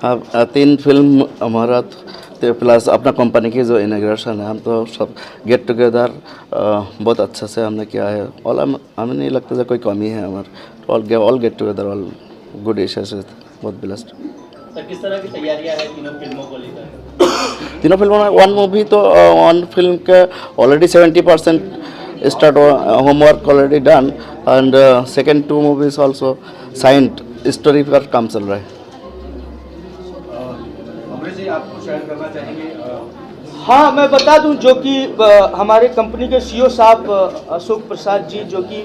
अब 3 फिल्म हमारा तो प्लस अपना कंपनी की जो इनॉग्रेशन है, हम तो सब गेट टुगेदर बहुत अच्छा से हमने किया है। ऑल हमें नहीं लगता था कोई कमी है हमारे, all get together all good wishes, बहुत ब्लेस्ड। सर किस तरह की तैयारियां हैं तीनों फिल्मों को लेकर? तीनों फिल्मों में वन मूवी तो वन फिल्म के already 70% start homework already done and second 2 movies also signed story पर काम चल रहा है। आपको शेयर करना चाहेंगे? हाँ, मैं बता दूं जो कि हमारे कंपनी के सीईओ साहब अशोक प्रसाद जी, जो कि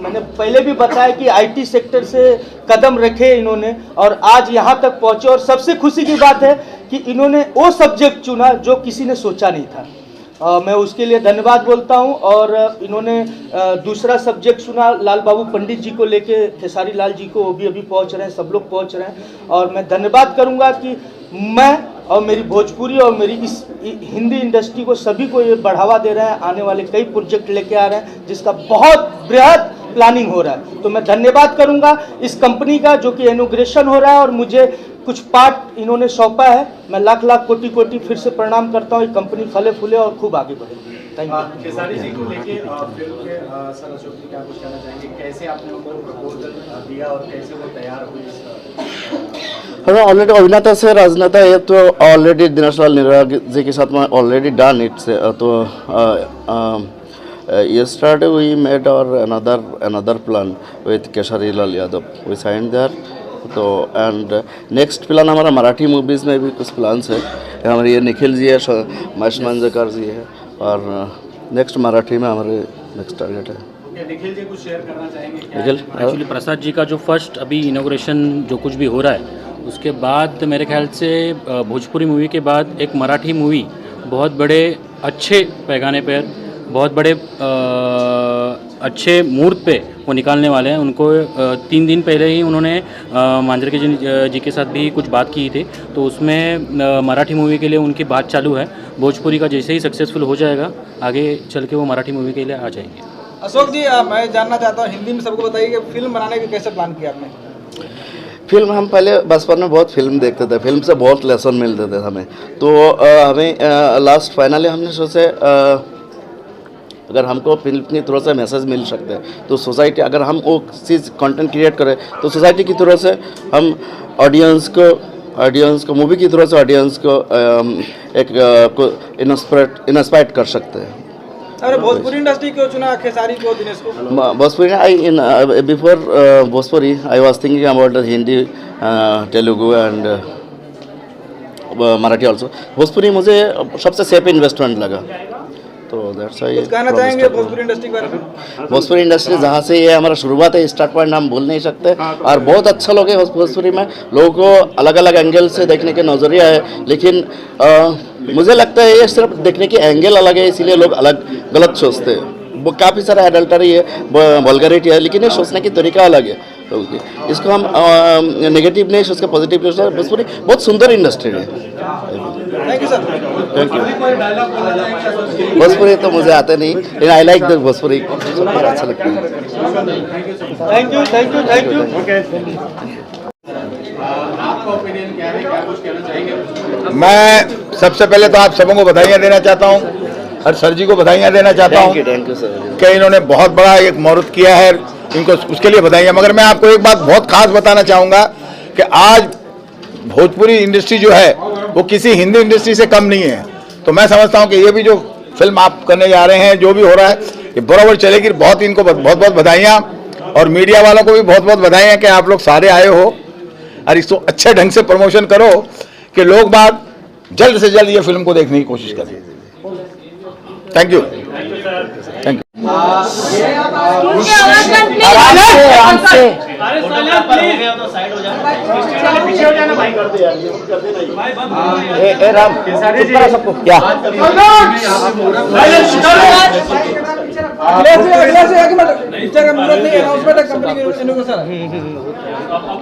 मैंने पहले भी बताया कि आईटी सेक्टर से कदम रखे इन्होंने और आज यहाँ तक पहुँचे। और सबसे खुशी की बात है कि इन्होंने वो सब्जेक्ट चुना जो किसी ने सोचा नहीं था। मैं उसके लिए धन्यवाद बोलता हूं। और इन्होंने दूसरा सब्जेक्ट चुना लाल बाबू पंडित जी को लेके, खेसारी लाल जी को, वो भी अभी पहुंच रहे हैं, सब लोग पहुंच रहे हैं। और मैं धन्यवाद करूंगा कि मैं और मेरी भोजपुरी और मेरी इस हिंदी इंडस्ट्री को सभी को ये बढ़ावा दे रहे हैं। आने वाले कई प्रोजेक्ट लेके आ रहे हैं जिसका बहुत बृहद प्लानिंग हो रहा है। तो मैं धन्यवाद करूंगा इस कंपनी का जो कि इनॉग्रेशन हो रहा है और मुझे कुछ पार्ट इन्होंने सौंपा है। मैं लाख लाख कोटि कोटि फिर से प्रणाम करता हूँ। ये कंपनी फले फूले और खूब आगे बढ़े। Thank you. खेसारी जी को लेके फिल्म के सर अशोक जी क्या कुछ कहना चाहेंगे? कैसे आपने उनको प्रपोजल दिया और कैसे वो तैयार हुई? ऑलरेडी अभिनेता से राजनेता है तो ऑलरेडी दिनेश लाल निराग जी के साथ में ऑलरेडी डन इट से तो yesterday we made our another plan with Keshari Lal Yadav, we signed there। तो एंड नेक्स्ट प्लान हमारा मराठी मूवीज़ में भी कुछ प्लान्स है। हमारे ये निखिल जी है, महेश मांजरेकर जी है और नेक्स्ट मराठी में हमारे नेक्स्ट टारगेट है। निखिल जी कुछ शेयर करना चाहेंगे? निखिल एक्चुअली प्रसाद जी का जो फर्स्ट अभी इनॉग्रेशन जो कुछ भी हो रहा है उसके बाद मेरे ख्याल से भोजपुरी मूवी के बाद एक मराठी मूवी बहुत बड़े अच्छे पैमाने पर, बहुत बड़े अच्छे मुहूर्त पे वो निकालने वाले हैं। उनको 3 दिन पहले ही उन्होंने मांजरेकर जी के साथ भी कुछ बात की थी, तो उसमें मराठी मूवी के लिए उनकी बात चालू है। भोजपुरी का जैसे ही सक्सेसफुल हो जाएगा आगे चल के वो मराठी मूवी के लिए आ जाएंगे। अशोक जी, मैं जानना चाहता हूँ हिंदी में सबको बताइए कि फिल्म बनाने के कैसे प्लान किया आपने? फिल्म हम पहले बचपन में बहुत फिल्म देखते थे, फिल्म से बहुत लेसन मिलते थे हमें। तो हमें लास्ट फाइनली हमने सोचे अगर हमको फिल्म की थ्रू से मैसेज मिल सकते हैं तो सोसाइटी, अगर हम वो चीज़ कंटेंट क्रिएट करें तो सोसाइटी की थ्रू से हम ऑडियंस को मूवी की थ्रू से ऑडियंस को एक इंस्पायर कर सकते हैं। अरे भोजपुरी इंडस्ट्री क्यों चुना खेसारी को, दिनेश को? Bhojpuri before Bhojpuri I was thinking about the Hindi, Telugu and Marathi also. Bhojpuri मुझे सबसे सेफ इन्वेस्टमेंट लगा, तो दैट्स व्हाई। कहना चाहेंगे भोजपुरी इंडस्ट्री के बारे में? भोजपुरी इंडस्ट्री जहाँ से ये हमारा शुरुआत है, स्टार्ट पॉइंट हम भूल नहीं सकते और बहुत अच्छा लोग है भोजपुरी में। लोगों को अलग अलग एंगल से देखने के नज़रिया है, लेकिन मुझे लगता है ये सिर्फ देखने की एंगल अलग है इसलिए लोग अलग गलत सोचते हैं। वो काफ़ी सारा एडल्टरी है, वल्गरिटी है, लेकिन ये सोचने की तरीका अलग है लोगों की। इसको हम नेगेटिव नहीं सोच के पॉजिटिव नहीं सोच। भोजपुरी बहुत सुंदर इंडस्ट्री है। Thank you sir. Thank you. Bhojpuri तो मुझे आते नहीं, लेकिन आई लाइक द भोजपुरी, बहुत अच्छा लगता है। Thank you, thank you, thank you. आपका ओपिनियन क्या है? क्या कुछ कहना चाहेंगे? मैं सबसे पहले तो आप सबों को बधाइयाँ देना चाहता हूँ और सर जी को बधाइयाँ देना चाहता हूँ कि इन्होंने बहुत बड़ा एक मुहूर्त किया है, इनको उसके लिए बधाइयाँ। मगर मैं आपको एक बात बहुत खास बताना चाहूँगा कि आज भोजपुरी इंडस्ट्री जो है वो किसी हिंदी इंडस्ट्री से कम नहीं है। तो मैं समझता हूँ कि ये भी जो फिल्म आप करने जा रहे हैं, जो भी हो रहा है, ये बराबर चलेगी। बहुत इनको बहुत बहुत बधाइयाँ और मीडिया वालों को भी बहुत बहुत बधाइयाँ कि आप लोग सारे आए हो और इसको अच्छे ढंग से प्रमोशन करो कि लोग बात जल्द से जल्द ये फिल्म को देखने की कोशिश करें। Thank you, thank you. सबको क्या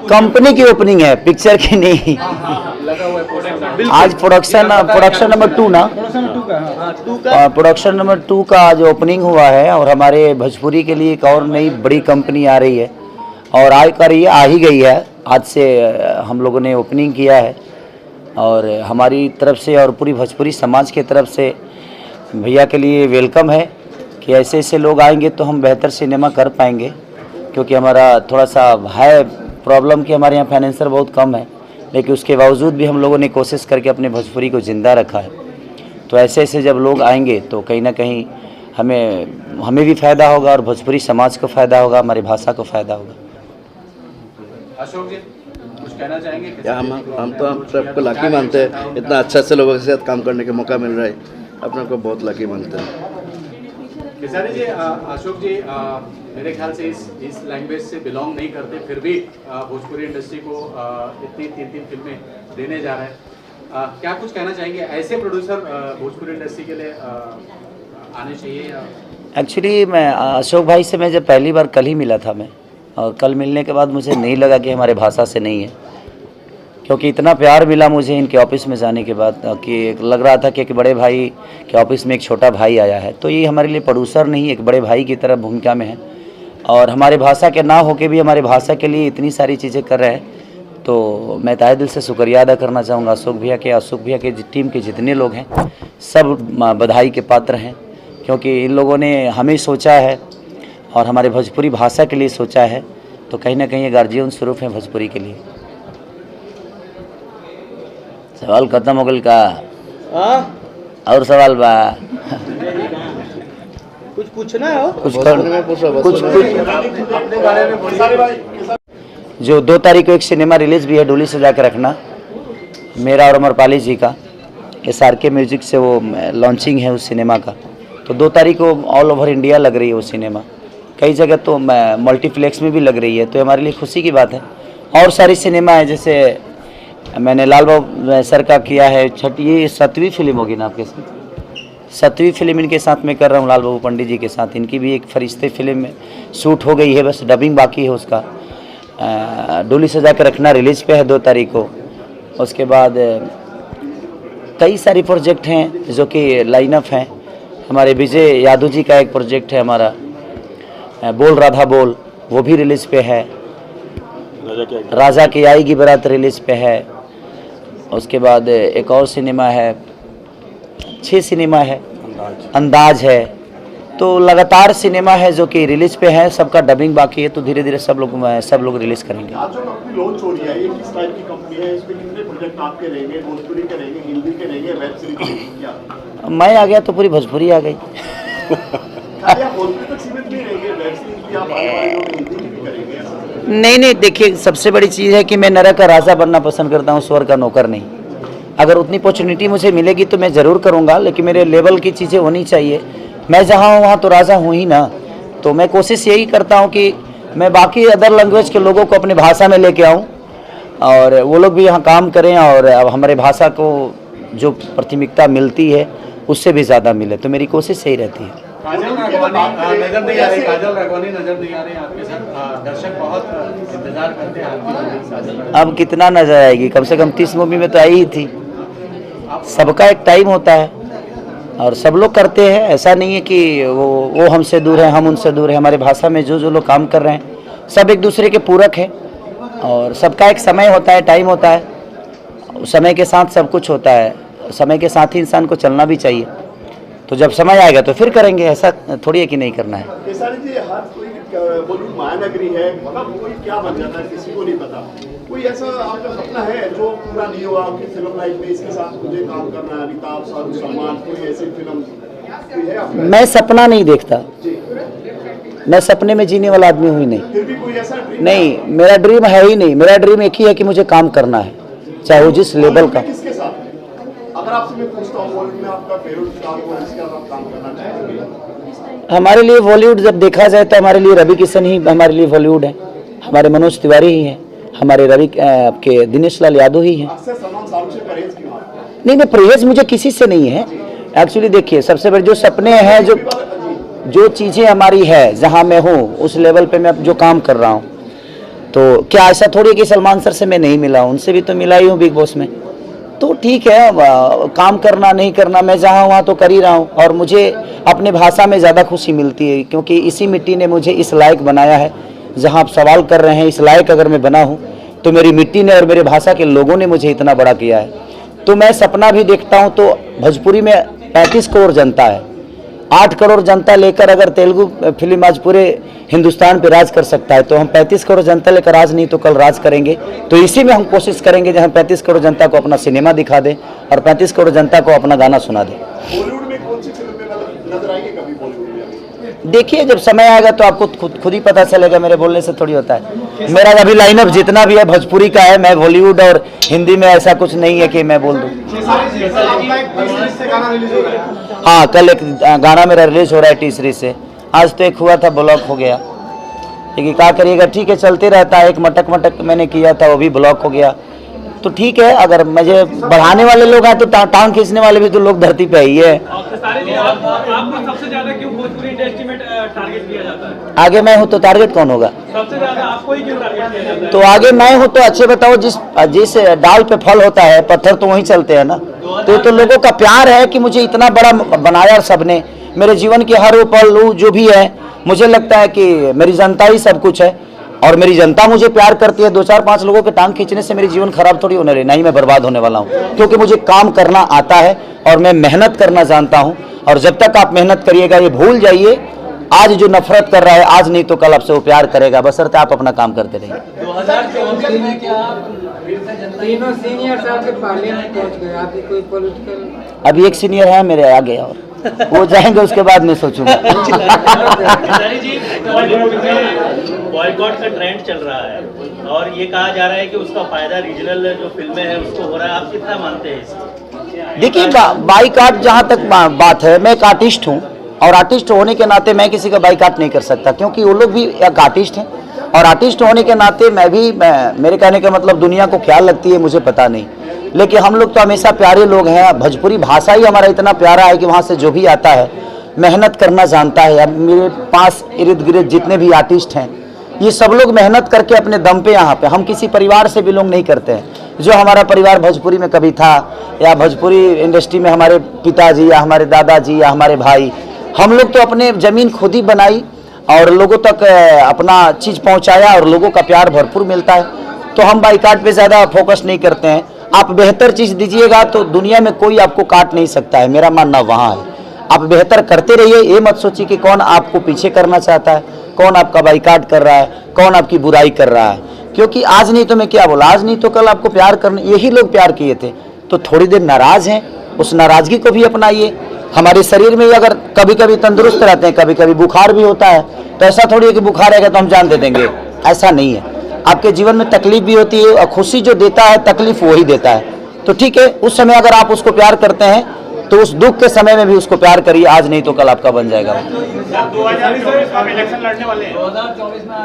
कंपनी की ओपनिंग है, पिक्चर की नहीं। आज प्रोडक्शन नंबर 2 ना, प्रोडक्शन नंबर 2 का आज ओपनिंग हुआ है और हमारे भोजपुरी के लिए एक और नई बड़ी कंपनी आ रही है और आ ही गई है। आज से हम लोगों ने ओपनिंग किया है और हमारी तरफ से और पूरी भोजपुरी समाज की तरफ से भैया के लिए वेलकम है कि ऐसे ऐसे लोग आएंगे तो हम बेहतर सिनेमा कर पाएंगे, क्योंकि हमारा थोड़ा सा है प्रॉब्लम कि हमारे यहाँ फाइनेंसर बहुत कम है, लेकिन उसके बावजूद भी हम लोगों ने कोशिश करके अपने भोजपुरी को ज़िंदा रखा है। तो ऐसे ऐसे जब लोग आएंगे तो कहीं ना कहीं हमें भी फ़ायदा होगा और भोजपुरी समाज को फ़ायदा होगा, हमारी भाषा को फ़ायदा होगा। अशोक जी कुछ कहना चाहेंगे? हम तो हम सबको लकी मानते हैं, इतना अच्छा से लोगों के साथ काम करने का मौका मिल रहा है, अपने को बहुत लकी मानते हैं। किसानी जी, अशोक जी मेरे ख्याल से इस लैंग्वेज से बिलोंग नहीं करते, फिर भी भोजपुरी इंडस्ट्री को इतनी 3 फिल्में देने जा रहे हैं। क्या कुछ कहना चाहेंगे? ऐसे प्रोड्यूसर भोजपुरी इंडस्ट्री के लिए आने चाहिए या? एक्चुअली मैं अशोक भाई से मैं जब पहली बार कल ही मिला था मैं, और कल मिलने के बाद मुझे नहीं लगा कि हमारे भाषा से नहीं है, क्योंकि इतना प्यार मिला मुझे इनके ऑफिस में जाने के बाद कि लग रहा था कि एक बड़े भाई के ऑफिस में एक छोटा भाई आया है। तो ये हमारे लिए प्रोड्यूसर नहीं, एक बड़े भाई की तरह भूमिका में है, और हमारे भाषा के ना होके भी हमारे भाषा के लिए इतनी सारी चीज़ें कर रहे हैं। तो मैं तहे दिल से शुक्रिया अदा करना चाहूँगा अशोक भैया के टीम के जितने लोग हैं सब बधाई के पात्र हैं, क्योंकि इन लोगों ने हमें सोचा है और हमारे भोजपुरी भाषा के लिए सोचा है। तो कहीं ना कहीं ये गार्जियन स्वरूप है भोजपुरी के लिए। सवाल खत्म हो गल का? और सवाल बा? कुछ पूछना है? कुछ अपने बारे में जो 2 तारीख को एक सिनेमा रिलीज भी है, डोली सजा के रखना, मेरा और अमरपाली जी का, SRK म्यूजिक से वो लॉन्चिंग है उस सिनेमा का। तो 2 तारीख को ऑल ओवर इंडिया लग रही है वो सिनेमा, कई जगह तो मल्टीप्लेक्स में भी लग रही है। तो हमारे लिए खुशी की बात है। और सारी सिनेमा है, जैसे मैंने लाल बाबू सर का किया है, ये 7वीं फिल्म होगी ना आपके साथ? 7वीं फिल्म इनके साथ में कर रहा हूँ, लाल बाबू पंडित जी के साथ। इनकी भी एक फरिश्ते फिल्म में शूट हो गई है, बस डबिंग बाकी है उसका। डोली सजा के रखना रिलीज पे है 2 तारीख को। उसके बाद कई सारी प्रोजेक्ट हैं जो कि लाइनअप हैं। हमारे विजय यादव जी का एक प्रोजेक्ट है हमारा, बोल राधा बोल, वो भी रिलीज पे है। राजा की आएगी बारात रिलीज पे है। उसके बाद एक और सिनेमा है, 6 सिनेमा है, अंदाज है। तो लगातार सिनेमा है जो कि रिलीज पे है, सबका डबिंग बाकी है। तो धीरे धीरे सब लोग रिलीज करेंगे। आज जो कंपनी लॉन्च हो रही है, ये किस टाइप की कंपनी है? इसमें कितने प्रोजेक्ट आपके रहेंगे? भोजपुरी के रहेंगे, हिंदी के रहेंगे, वेब सीरीज क्या? मैं आ गया तो पूरी भोजपुरी आ गई। खाली आप भोजपुरी तक सीमित नहीं रहेंगे, वेब सीरीज भी आप आने वाले लोग हिंदी की भी करेंगे? नहीं, देखिए सबसे बड़ी चीज़ है कि मैं नरक का राजा बनना पसंद करता हूँ, स्वर का नौकर नहीं। अगर उतनी अपॉर्चुनिटी मुझे मिलेगी तो मैं ज़रूर करूँगा, लेकिन मेरे लेवल की चीज़ें होनी चाहिए। मैं जहाँ हूँ वहाँ तो राजा हूँ ही ना। तो मैं कोशिश यही करता हूँ कि मैं बाकी अदर लैंग्वेज के लोगों को अपनी भाषा में लेके आऊँ और वो लोग भी यहाँ काम करें, और अब हमारे भाषा को जो प्राथमिकता मिलती है उससे भी ज़्यादा मिले। तो मेरी कोशिश यही रहती है। काजल राघवानी नजर नहीं आ रही आपके साथ। दर्शक बहुत इंतजार करते हैं आपकी। अब कितना नजर आएगी? कम से कम 30 मूवी में तो आई ही थी। सबका एक टाइम होता है और सब लोग करते हैं। ऐसा नहीं है कि वो हमसे दूर है, हम उनसे दूर है। हमारे भाषा में जो लोग काम कर रहे हैं सब एक दूसरे के पूरक हैं, और सबका एक समय होता है, टाइम होता है। समय के साथ सब कुछ होता है, समय के साथ ही इंसान को चलना भी चाहिए। तो जब समय आएगा तो फिर करेंगे, ऐसा थोड़ी है कि नहीं करना है। केसारी जी, हर कोई बॉलीवुड महानगरी है, मतलब कोई क्या बन जाता है किसी को नहीं पता। कोई ऐसा आपका सपना है जो पूरा नहीं हुआ आपकी फिल्म लाइफ में, इसके साथ मुझे काम करना है? अमिताभ, शाहरुख, सलमान, कोई ऐसी फिल्म कोई है आपका? मैं सपना नहीं देखता, मैं सपने में जीने वाला आदमी हुई नहीं। फिर भी कोई ऐसा ड्रीम? नहीं, मेरा ड्रीम है ही नहीं। मेरा ड्रीम एक ही है कि मुझे काम करना है, चाहे वो जिस लेवल का। किसके साथ? अगर आपसे मैं पूछता हूँ बॉलीवुड में आपका फेवरेट स्टार कौन है जिसके साथ आप काम करना चाहेंगे? हमारे लिए बॉलीवुड जब देखा जाए तो हमारे लिए रवि किशन ही हमारे लिए बॉलीवुड है, हमारे मनोज तिवारी ही हैं, हमारे आपके दिनेश लाल यादव ही हैं। अक्सर सलमान शाहरुख से परहेज क्यों आप? नहीं, परहेज मुझे किसी से नहीं है। एक्चुअली देखिए, सबसे बड़े जो सपने हैं, जो चीज़ें हमारी है, जहाँ मैं हूँ उस लेवल पे मैं जो काम कर रहा हूँ, तो क्या ऐसा थोड़ी है कि सलमान सर से मैं नहीं मिला हूँ? उनसे भी तो मिला ही हूँ बिग बॉस में। तो ठीक है, काम करना नहीं करना, मैं जहाँ वहाँ तो कर ही रहा हूँ। और मुझे अपने भाषा में ज़्यादा खुशी मिलती है, क्योंकि इसी मिट्टी ने मुझे इस लायक बनाया है। जहाँ आप सवाल कर रहे हैं, इस लायक अगर मैं बना हूँ तो मेरी मिट्टी ने और मेरे भाषा के लोगों ने मुझे इतना बड़ा किया है। तो मैं सपना भी देखता हूं, तो भोजपुरी में 35 करोड़ जनता है, 8 करोड़ जनता लेकर अगर तेलुगु फिल्म आज पूरे हिंदुस्तान पे राज कर सकता है, तो हम 35 करोड़ जनता लेकर आज नहीं तो कल राज करेंगे। तो इसी में हम कोशिश करेंगे कि हम 35 करोड़ जनता को अपना सिनेमा दिखा दें और 35 करोड़ जनता को अपना गाना सुना दें। बॉलीवुड में कौन सी फिल्म में नजर आएंगे कभी बॉलीवुड में? देखिए जब समय आएगा तो आपको खुद ही पता चलेगा, मेरे बोलने से थोड़ी होता है। मेरा अभी लाइनअप जितना भी है भोजपुरी का है, मैं बॉलीवुड और हिंदी में ऐसा कुछ नहीं है कि मैं बोल दूं। हाँ, कल एक गाना मेरा रिलीज हो रहा है टी सीरीज से, आज तो एक हुआ था ब्लॉक हो गया, लेकिन क्या करिएगा, ठीक है चलते रहता है। एक मटक मैंने किया था वो भी ब्लॉक हो गया, तो ठीक है। अगर मुझे बढ़ाने वाले लोग हैं तो टांग खींचने वाले भी तो लोग धरती पे ही है। आपको सबसे ज्यादा क्यों भोजपुरी इंडस्ट्री में टारगेट किया जाता है? आगे मैं हूँ तो टारगेट कौन होगा? सबसे ज्यादा आपको ही क्यों टारगेट किया जाता है? तो आगे मैं हूँ तो अच्छे बताओ, जिस डाल पे फल होता है पत्थर तो वहीं चलते हैं ना। तो ये तो लोगों का प्यार है कि मुझे इतना बड़ा बनाया सबने, मेरे जीवन के हर पल जो भी है, मुझे लगता है कि मेरी जनता ही सब कुछ है और मेरी जनता मुझे प्यार करती है। 2-4-5 लोगों के टांग खींचने से मेरी जीवन खराब थोड़ी होने रही, नहीं मैं बर्बाद होने वाला हूँ, क्योंकि मुझे काम करना आता है और मैं मेहनत करना जानता हूँ। और जब तक आप मेहनत करिएगा, ये भूल जाइए आज जो नफरत कर रहा है आज नहीं तो कल आपसे वो प्यार करेगा, बशर्ते आप अपना काम करते रहिए। 2024 में क्या तीनों सीनियर साहब के पार्लियामेंट पहुंच गए, आपकी कोई पॉलिटिकल? अभी एक सीनियर है मेरे आगे और वो जाएंगे, उसके बाद मैं सोचूंगा। बॉयकॉट का ट्रेंड चल रहा है और ये कहा जा रहा है कि उसका फायदा रीजनल जो फिल्में हैं उसको हो रहा है, आप कितना मानते हैं इसको? देखिए बाईकाट जहाँ तक बात है, मैं एक आर्टिस्ट हूँ और आर्टिस्ट होने के नाते मैं किसी का बाईकाट नहीं कर सकता, क्योंकि वो लोग भी एक आर्टिस्ट हैं और आर्टिस्ट होने के नाते मेरे कहने का मतलब दुनिया को ख्याल लगती है मुझे पता नहीं, लेकिन हम लोग तो हमेशा प्यारे लोग हैं। भोजपुरी भाषा ही हमारा इतना प्यारा है कि वहाँ से जो भी आता है मेहनत करना जानता है। अब मेरे पास इर्द गिर्द जितने भी आर्टिस्ट हैं ये सब लोग मेहनत करके अपने दम पे यहाँ पे, हम किसी परिवार से बिलोंग नहीं करते हैं। जो हमारा परिवार भोजपुरी में कभी था या भोजपुरी इंडस्ट्री में हमारे पिताजी या हमारे दादाजी या हमारे भाई, हम लोग तो अपने ज़मीन खुद ही बनाई और लोगों तक अपना चीज़ पहुँचाया और लोगों का प्यार भरपूर मिलता है। तो हम बाईकाट पे ज़्यादा फोकस नहीं करते हैं। आप बेहतर चीज़ दीजिएगा तो दुनिया में कोई आपको काट नहीं सकता है, मेरा मानना वहाँ है। आप बेहतर करते रहिए, ये मत सोचिए कि कौन आपको पीछे करना चाहता है, कौन आपका बाईकाट कर रहा है, कौन आपकी बुराई कर रहा है। क्योंकि आज नहीं तो मैं क्या बोला, आज नहीं तो कल आपको प्यार करने यही लोग प्यार किए थे, तो थोड़ी देर नाराज हैं, उस नाराजगी को भी अपनाइए। हमारे शरीर में अगर कभी कभी तंदुरुस्त रहते हैं, कभी कभी बुखार भी होता है, तो ऐसा थोड़ी है कि बुखार रहेगा तो हम जान दे देंगे, ऐसा नहीं है। आपके जीवन में तकलीफ भी होती है और खुशी जो देता है तकलीफ वही देता है। तो ठीक है, उस समय अगर आप उसको प्यार करते हैं तो उस दुख के समय में भी उसको प्यार करिए, आज नहीं तो कल आपका बन जाएगा। 2024 में इलेक्शन लड़ने वाले हैं। 2024 में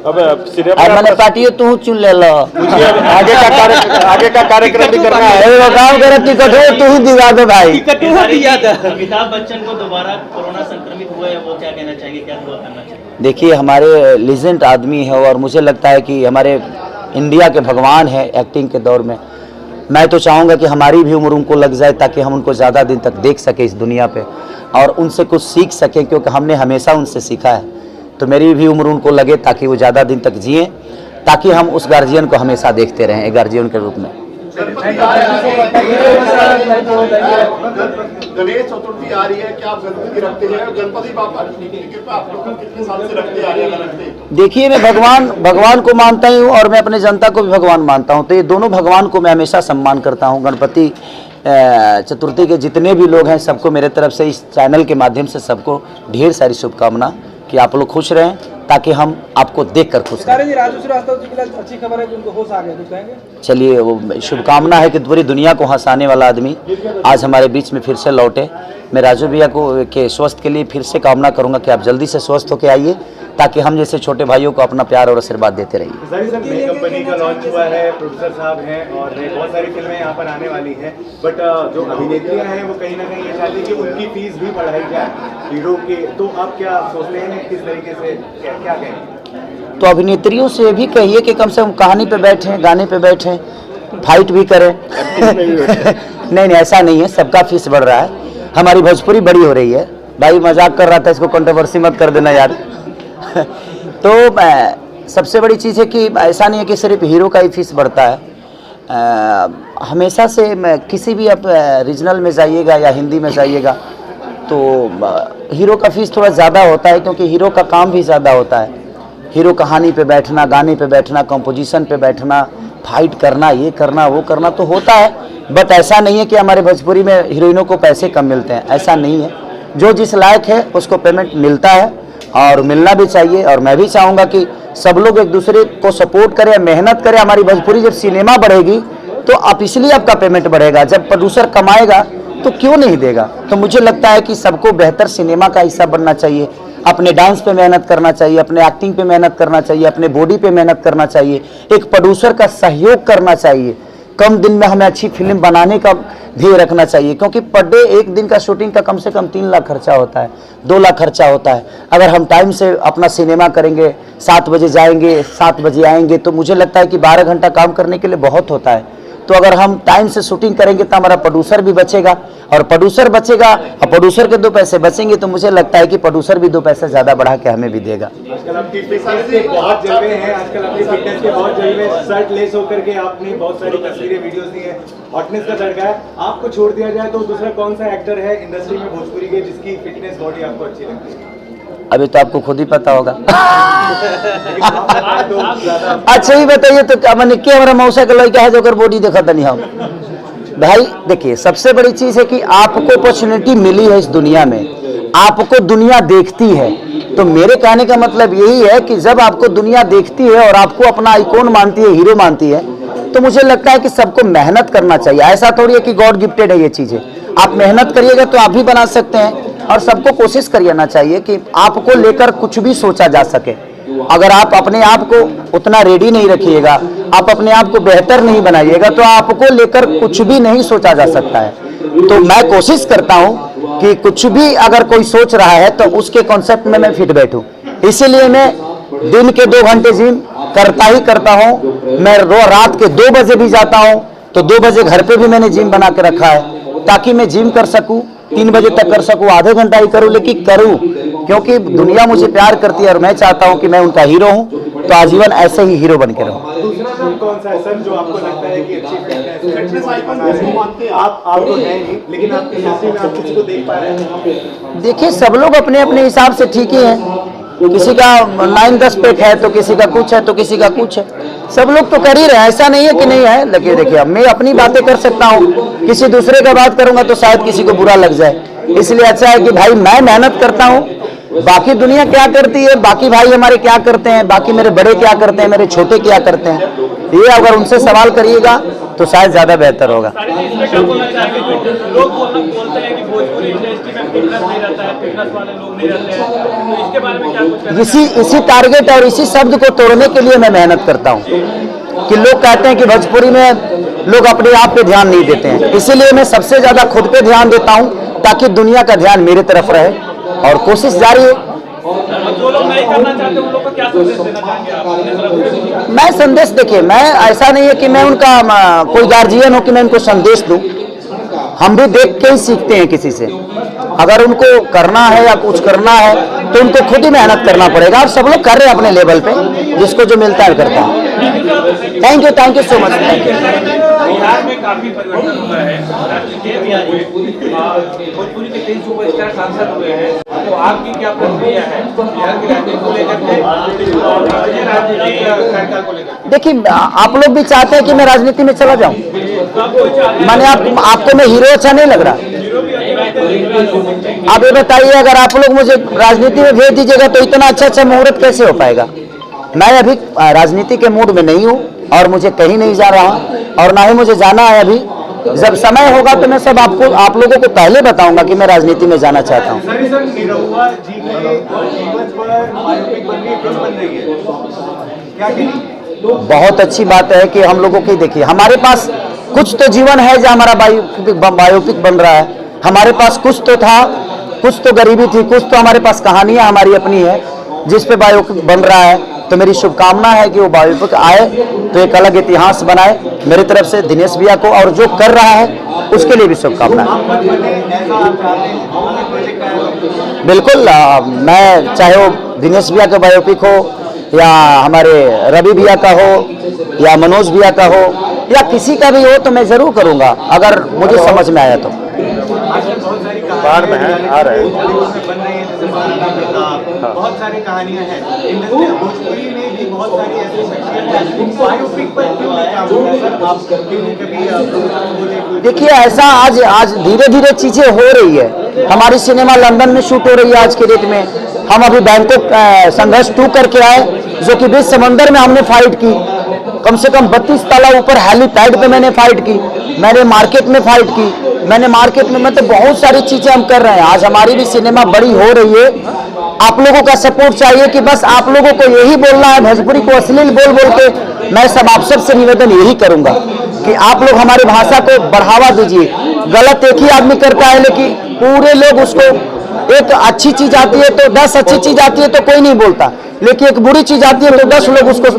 मैंने पार्टी तू चुन ले लो, आगे का कार्यक्रम भी करना है। गाँव का टिकट हो तू ही दिवा दो भाई। अमिताभ बच्चन को दोबारा कोरोना संक्रमित हुए, वो क्या कहना चाहिए, क्या दुआ करना चाहिए? देखिए हमारे लीजेंड आदमी है और मुझे लगता है कि हमारे इंडिया के भगवान है एक्टिंग के दौर में। मैं तो चाहूँगा कि हमारी भी उम्र उनको लग जाए ताकि हम उनको ज़्यादा दिन तक देख सके इस दुनिया पे और उनसे कुछ सीख सकें, क्योंकि हमने हमेशा उनसे सीखा है। तो मेरी भी उम्र उनको लगे ताकि वो ज़्यादा दिन तक जिए, ताकि हम उस गार्जियन को हमेशा देखते रहें एक गार्जियन के रूप में। गणेश चतुर्थी आ रही है, क्या आप गणपति रखते हैं? गणपति बापा आप लोग कितने साल से रखते आ रहे हैं? देखिए मैं भगवान को मानता ही हूँ और मैं अपने जनता को भी भगवान मानता हूँ, तो ये दोनों भगवान को मैं हमेशा सम्मान करता हूँ। गणपति चतुर्थी के जितने भी लोग हैं सबको मेरे तरफ से इस चैनल के माध्यम से सबको ढेर सारी शुभकामना कि आप लोग खुश रहें ताकि हम आपको देखकर खुश रहें। राजू श्रीवास्तव जी के लिए अच्छी खबर है कि उनको होश आ गया, कुछ कहेंगे? चलिए, वो शुभकामना है कि पूरी दुनिया को हंसाने वाला आदमी आज हमारे बीच में फिर से लौटे। मैं राजू भैया को के स्वस्थ के लिए फिर से कामना करूंगा कि आप जल्दी से स्वस्थ होकर आइए ताकि हम जैसे छोटे भाइयों को अपना प्यार और आशीर्वाद देते रहिए। कंपनी का लॉन्च हुआ है, प्रोड्यूसर साहब हैं और बहुत सारी फिल्में यहाँ पर आने वाली हैं, बट जो अभिनेत्रियाँ हैं वो कहीं ना कहीं ये चाहती है कि उनकी फीस भी बढ़ाई जाए हीरो की, तो आप क्या सोचते हैं, किस तरीके से क्या कहें? तो अभिनेत्रियों से भी कहिए कि कम से कम कहानी पे बैठें, गाने पे बैठें, फाइट भी करें। नहीं ऐसा नहीं है, सबका फीस बढ़ रहा है, हमारी भोजपुरी बड़ी हो रही है। भाई मजाक कर रहा था, इसको कंट्रोवर्सी मत कर देना यार। तो सबसे बड़ी चीज़ है कि ऐसा नहीं है कि सिर्फ हीरो का ही फीस बढ़ता है, हमेशा से मैं किसी भी आप रीजनल में जाइएगा या हिंदी में जाइएगा तो हीरो का फीस थोड़ा ज़्यादा होता है, क्योंकि हीरो का काम भी ज़्यादा होता है। हीरो कहानी पे बैठना, गाने पे बैठना, कंपोजिशन पे बैठना, फाइट करना, ये करना वो करना तो होता है। बट ऐसा नहीं है कि हमारे भोजपुरी में हीरोइनों को पैसे कम मिलते हैं, ऐसा नहीं है। जो जिस लायक है उसको पेमेंट मिलता है और मिलना भी चाहिए। और मैं भी चाहूँगा कि सब लोग एक दूसरे को सपोर्ट करें, मेहनत करें। हमारी भोजपुरी जब सिनेमा बढ़ेगी तो आप इसलिए आपका पेमेंट बढ़ेगा। जब प्रोड्यूसर कमाएगा तो क्यों नहीं देगा। तो मुझे लगता है कि सबको बेहतर सिनेमा का हिस्सा बनना चाहिए। अपने डांस पे मेहनत करना चाहिए, अपने एक्टिंग पे मेहनत करना चाहिए, अपने बॉडी पे मेहनत करना चाहिए, एक प्रोड्यूसर का सहयोग करना चाहिए। कम दिन में हमें अच्छी फिल्म बनाने का ध्येय रखना चाहिए, क्योंकि पर डे एक दिन का शूटिंग का कम से कम 3 लाख खर्चा होता है, 2 लाख खर्चा होता है। अगर हम टाइम से अपना सिनेमा करेंगे, 7 बजे जाएंगे, 7 बजे आएंगे, तो मुझे लगता है कि 12 घंटा काम करने के लिए बहुत होता है। तो अगर हम टाइम से शूटिंग करेंगे तो हमारा प्रोड्यूसर भी बचेगा, और प्रोड्यूसर बचेगा और प्रोड्यूसर के 2 पैसे बचेंगे तो मुझे लगता है कि प्रोड्यूसर भी 2 पैसे ज़्यादा बढ़ा के हमें भी देगा। आजकल आपकी फिटनेस के बहुत जलवे हैं, आजकल आपकी फिटनेस के बहुत जलवे, शर्ट लेस होकर के आपने बहुत सारी तस्वीरें वीडियोस दी हैं, हॉटनेस का तड़का है। आपको छोड़ दिया जाए तो दूसरा कौन सा एक्टर है इंडस्ट्री में भोजपुरी के जिसकी फिटनेस बॉडी आपको अच्छी लगती है? अभी तो आपको खुद ही पता होगा। अच्छा ही बताइए तो क्या मैंने क्या हमारा मौसा का लड़का है जो कर बॉडी देखा था नहीं हम भाई। देखिए सबसे बड़ी चीज है कि आपको अपॉर्चुनिटी मिली है इस दुनिया में, आपको दुनिया देखती है। तो मेरे कहने का मतलब यही है कि जब आपको दुनिया देखती है और आपको अपना आइकॉन मानती है, हीरो मानती है, तो मुझे लगता है कि सबको मेहनत करना चाहिए। ऐसा थोड़ी है कि गॉड गिफ्टेड है ये चीजें। आप मेहनत करिएगा तो आप भी बना सकते हैं, और सबको कोशिश करना चाहिए कि आपको लेकर कुछ भी सोचा जा सके। अगर आप अपने आप को उतना रेडी नहीं रखिएगा, आप अपने आप को बेहतर नहीं बनाइएगा, तो आपको लेकर कुछ भी नहीं सोचा जा सकता है। तो मैं कोशिश करता हूं कि कुछ भी अगर कोई सोच रहा है तो उसके कॉन्सेप्ट में मैं फिट बैठूं। इसीलिए मैं दिन के 2 घंटे जिम करता ही करता हूं। मैं रात के 2 बजे भी जाता हूं, तो 2 बजे घर पे भी मैंने जिम बना के रखा है, ताकि मैं जिम कर सकूं, 3 बजे तक कर सकूं। आधे घंटा ही करूं लेकिन करूं, क्योंकि दुनिया मुझे प्यार करती है और मैं चाहता हूं कि मैं उनका हीरो हूं, तो आजीवन ऐसे ही हीरो बन के रहूं। दूसरा नाम कौन सा है सर जो आपको लगता है कि अच्छी फिटनेस आइकन आप तो हैं नहीं, लेकिन आपकी इंडस्ट्री में आप किसको देख पा रहे हैं? देखिए सब लोग अपने अपने हिसाब से ठीक ही हैं। किसी का 9-10 पेट है तो किसी का कुछ है तो किसी का कुछ है। सब लोग तो कर ही रहे हैं, ऐसा नहीं है कि नहीं है। देखिए मैं अपनी बातें कर सकता हूँ, किसी दूसरे का बात करूंगा तो शायद किसी को बुरा लग जाए। इसलिए अच्छा है कि भाई मैं मेहनत करता हूँ, बाकी दुनिया क्या करती है, बाकी भाई हमारे क्या करते हैं, बाकी मेरे बड़े क्या करते हैं, मेरे छोटे क्या करते हैं, ये अगर उनसे सवाल करिएगा तो शायद ज्यादा बेहतर होगा। लोग बोलते हैं कि भोजपुरी इंडस्ट्री में फिटनेस नहीं रहता है, फिटनेस वाले लोग नहीं रहते हैं, तो इसके बारे में क्या कुछ? इसी टारगेट और इसी शब्द को तोड़ने के लिए मैं मेहनत करता हूँ कि लोग कहते हैं कि भोजपुरी में लोग अपने आप पे ध्यान नहीं देते हैं। इसीलिए मैं सबसे ज्यादा खुद पे ध्यान देता हूँ, ताकि दुनिया का ध्यान मेरे तरफ रहे, और कोशिश जारी है। जो लोग नहीं करना चाहते उन लोगों को क्या संदेश देना चाहेंगे आप? मैं संदेश, देखिए मैं ऐसा नहीं है कि मैं उनका कोई गार्जियन हो कि मैं उनको संदेश दूं। हम भी देख के ही सीखते हैं किसी से। अगर उनको करना है या कुछ करना है तो उनको खुद ही मेहनत करना पड़ेगा, और सब लोग कर रहे हैं अपने लेवल पे, जिसको जो मिलता है करता है। Thank you so much. Bihar में काफी परिवर्तन हुआ है, भोजपुरी के 3 सुपरस्टार सांसद हुए हैं, तो आपकी क्या प्रतिक्रिया है बिहार की राजनीति को लेकर के और राजनीतिक कार्यकाल को लेकर? देखिए आप लोग भी चाहते हैं कि मैं राजनीति में चला जाऊं। मैंने आपको मैं हीरो अच्छा नहीं लग रहा? आप ये बताइए, अगर आप लोग मुझे राजनीति में भेज दीजिएगा तो इतना अच्छा मुहूर्त कैसे हो पाएगा? मैं अभी राजनीति के मूड में नहीं हूँ और मुझे कहीं नहीं जा रहा हूँ, और ना ही मुझे जाना है। अभी जब समय होगा तो मैं सब आप लोगों को पहले बताऊंगा कि मैं राजनीति में जाना चाहता हूँ। बहुत अच्छी बात है कि हम लोगों की, देखिए हमारे पास कुछ तो जीवन है जो हमारा बायोपिक बन रहा है। हमारे पास कुछ तो था, कुछ तो गरीबी थी, कुछ तो हमारे पास कहानियां हमारी अपनी है जिस पे बायोपिक बन रहा है। तो मेरी शुभकामना है कि वो बायोपिक आए तो एक अलग इतिहास बनाए। मेरी तरफ से दिनेश भैया को, और जो कर रहा है उसके लिए भी शुभकामना है। बिल्कुल, मैं चाहे वो दिनेश भैया का बायोपिक हो या हमारे रवि भैया का हो या मनोज भैया का हो या किसी का भी हो तो मैं जरूर करूंगा अगर मुझे समझ में आया तो। आजकल बहुत सारी कहानियां आ रहे हैं बॉलीवुड में बन रही है, जैसे महाराणा प्रताप, बहुत सारी कहानियां हैं। इंडस्ट्री भोजपुरी में भी बहुत सारी ऐसी शख्सियत हैं बायोपिक पर क्यों नहीं काम हो रहा है सर? आप कभी देखिए ऐसा आज धीरे धीरे चीजें हो रही है। हमारी सिनेमा लंदन में शूट हो रही है आज के डेट में। हम अभी बैंकॉक संघर्ष 2 करके आए, जो कि बीच समंदर में हमने फाइट की। कम से कम 32 ताला ऊपर हेलीपैड पे मैंने फाइट की। मैंने मार्केट में फाइट की। मैंने मार्केट में मतलब बहुत सारी चीजें हम कर रहे हैं। आज हमारी भी सिनेमा बड़ी हो रही है। आप लोगों का सपोर्ट चाहिए कि बस आप लोगों को यही बोलना है, भोजपुरी को अश्लील बोल बोल के मैं सब आप सबसे निवेदन यही करूंगा कि आप लोग हमारी भाषा को बढ़ावा दीजिए। गलत एक ही आदमी करता है, लेकिन पूरे लोग उसको, एक अच्छी चीज आती है तो 10 अच्छी चीज आती है तो कोई नहीं बोलता, लेकिन एक बुरी चीज आती है तो 10 लोग उसको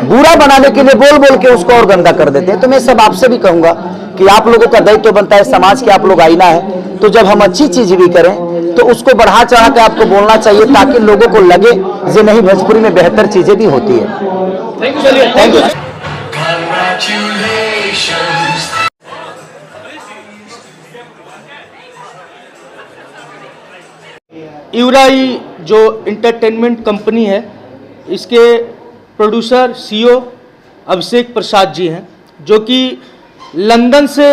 बुरा बनाने के लिए बोल बोल के उसको और गंदा कर देते हैं। तो मैं सब आपसे भी कहूंगा कि आप लोगों का दायित्व बनता है, समाज के आप लोग आईना है, तो जब हम अच्छी चीज भी करें तो उसको बढ़ा चढ़ा के आपको बोलना चाहिए, ताकि लोगों को लगे कि नहीं भोजपुरी में बेहतर चीजें भी होती है। Thank you. इवराई जो इंटरटेनमेंट कंपनी है, इसके प्रोड्यूसर सीईओ अभिषेक प्रसाद जी हैं, जो कि लंदन से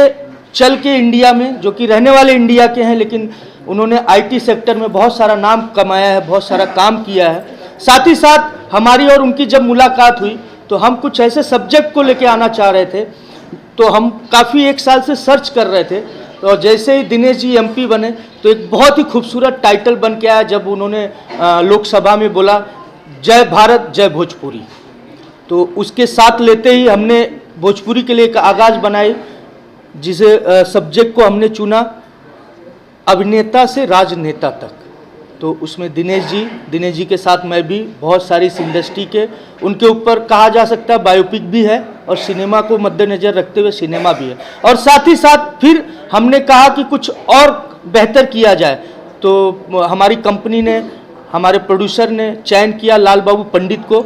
चल के इंडिया में, जो कि रहने वाले इंडिया के हैं, लेकिन उन्होंने आईटी सेक्टर में बहुत सारा नाम कमाया है, बहुत सारा काम किया है। साथ ही साथ हमारी और उनकी जब मुलाकात हुई तो हम कुछ ऐसे सब्जेक्ट को लेके आना चाह रहे थे, तो हम काफ़ी 1 साल से सर्च कर रहे थे। और जैसे ही दिनेश जी एमपी बने तो एक बहुत ही खूबसूरत टाइटल बन के आया जब उन्होंने लोकसभा में बोला जय भारत जय भोजपुरी। तो उसके साथ लेते ही हमने भोजपुरी के लिए एक आगाज़ बनाई, जिसे सब्जेक्ट को हमने चुना अभिनेता से राजनेता तक। तो उसमें दिनेश जी के साथ मैं भी, बहुत सारी इस इंडस्ट्री के, उनके ऊपर कहा जा सकता है बायोपिक भी है और सिनेमा को मद्देनज़र रखते हुए सिनेमा भी है। और साथ ही साथ फिर हमने कहा कि कुछ और बेहतर किया जाए, तो हमारी कंपनी ने, हमारे प्रोड्यूसर ने चयन किया लाल बाबू पंडित को,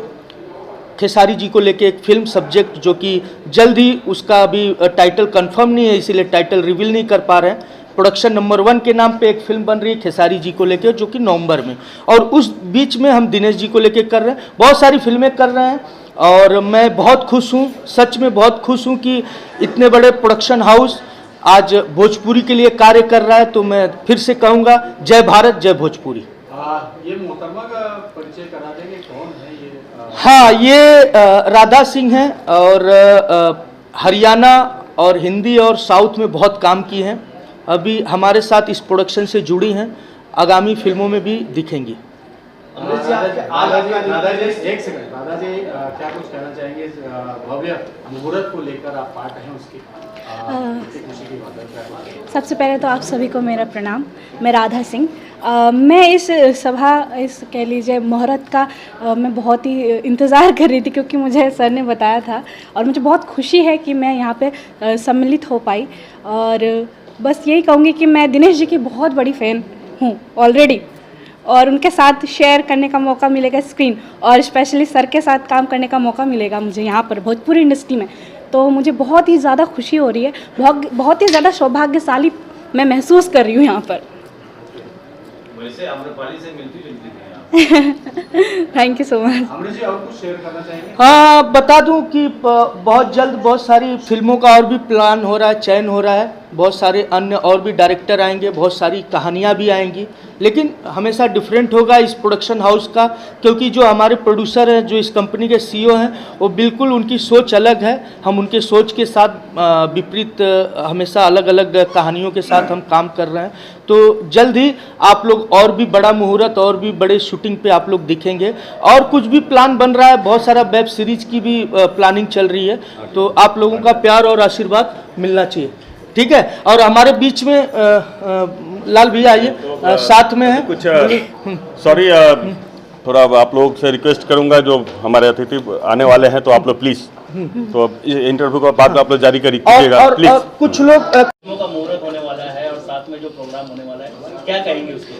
खेसारी जी को लेके एक फिल्म सब्जेक्ट, जो कि जल्द ही उसका अभी टाइटल कंफर्म नहीं है, इसीलिए टाइटल रिवील नहीं कर पा रहे हैं। प्रोडक्शन नंबर 1 के नाम पे एक फिल्म बन रही है खेसारी जी को लेके, जो कि नवंबर में, और उस बीच में हम दिनेश जी को लेके कर रहे हैं। बहुत सारी फिल्में कर रहे हैं और मैं बहुत खुश हूँ, सच में बहुत खुश हूँ कि इतने बड़े प्रोडक्शन हाउस आज भोजपुरी के लिए कार्य कर रहा है। तो मैं फिर से कहूँगा जय भारत जय भोजपुरी। ये मोहतरमा का परिचय करा देंगे, कौन है ये? हाँ, ये राधा सिंह हैं और हरियाणा और हिंदी और साउथ में बहुत काम की हैं। अभी हमारे साथ इस प्रोडक्शन से जुड़ी हैं, आगामी फिल्मों में भी दिखेंगी। दादाजी एक सेकंड, दादाजी क्या कुछ कहना चाहेंगे? भव्य मुहूर्त को लेकर आप पार्ट हैं उसकी, खुशी की बात है। सबसे पहले तो आप सभी को मेरा प्रणाम। मैं राधा सिंह। मैं इस सभा, इस कह लीजिए मुहूर्त का मैं बहुत ही इंतज़ार कर रही थी, क्योंकि मुझे सर ने बताया था और मुझे बहुत खुशी है कि मैं यहाँ पे सम्मिलित हो पाई। और बस यही कहूँगी कि मैं दिनेश जी की बहुत बड़ी फ़ैन हूँ ऑलरेडी, और उनके साथ शेयर करने का मौका मिलेगा स्क्रीन, और स्पेशली सर के साथ काम करने का मौका मिलेगा मुझे यहाँ पर भोजपुरी इंडस्ट्री में, तो मुझे बहुत ही ज़्यादा खुशी हो रही है। बहुत ही ज़्यादा सौभाग्यशाली मैं महसूस कर रही हूँ यहाँ पर। वैसे आम्रपाली से मिलती जुलती थी। Thank you so much. Amrit ji और कुछ शेयर करना चाहेंगे? हाँ, बता दूं कि बहुत जल्द बहुत सारी फिल्मों का और भी प्लान हो रहा है, चयन हो रहा है। बहुत सारे अन्य और भी डायरेक्टर आएंगे, बहुत सारी कहानियाँ भी आएंगी, लेकिन हमेशा डिफरेंट होगा इस प्रोडक्शन हाउस का, क्योंकि जो हमारे प्रोड्यूसर हैं, जो इस कंपनी के सीईओ हैं, वो बिल्कुल उनकी सोच अलग है। हम उनके सोच के साथ विपरीत हमेशा अलग अलग कहानियों के साथ हम काम कर रहे हैं। तो जल्द ही आप लोग और भी बड़ा मुहूर्त, और भी बड़े शूटिंग पे आप लोग दिखेंगे। और कुछ भी प्लान बन रहा है, बहुत सारा वेब सीरीज की भी प्लानिंग चल रही है, तो आप लोगों का प्यार और आशीर्वाद मिलना चाहिए, ठीक है। और हमारे बीच में लाल भैया आइए, साथ में है कुछ सॉरी, थोड़ा आप लोग से रिक्वेस्ट करूंगा, जो हमारे अतिथि आने वाले हैं, तो आप लोग प्लीज, तो इंटरव्यू का बाद में आप लोग जारी करिएगा प्लीज। और कुछ लोग का मुहूर्त होने वाला है और साथ में जो प्रोग्राम होने वाला है, क्या कहेंगे उसको?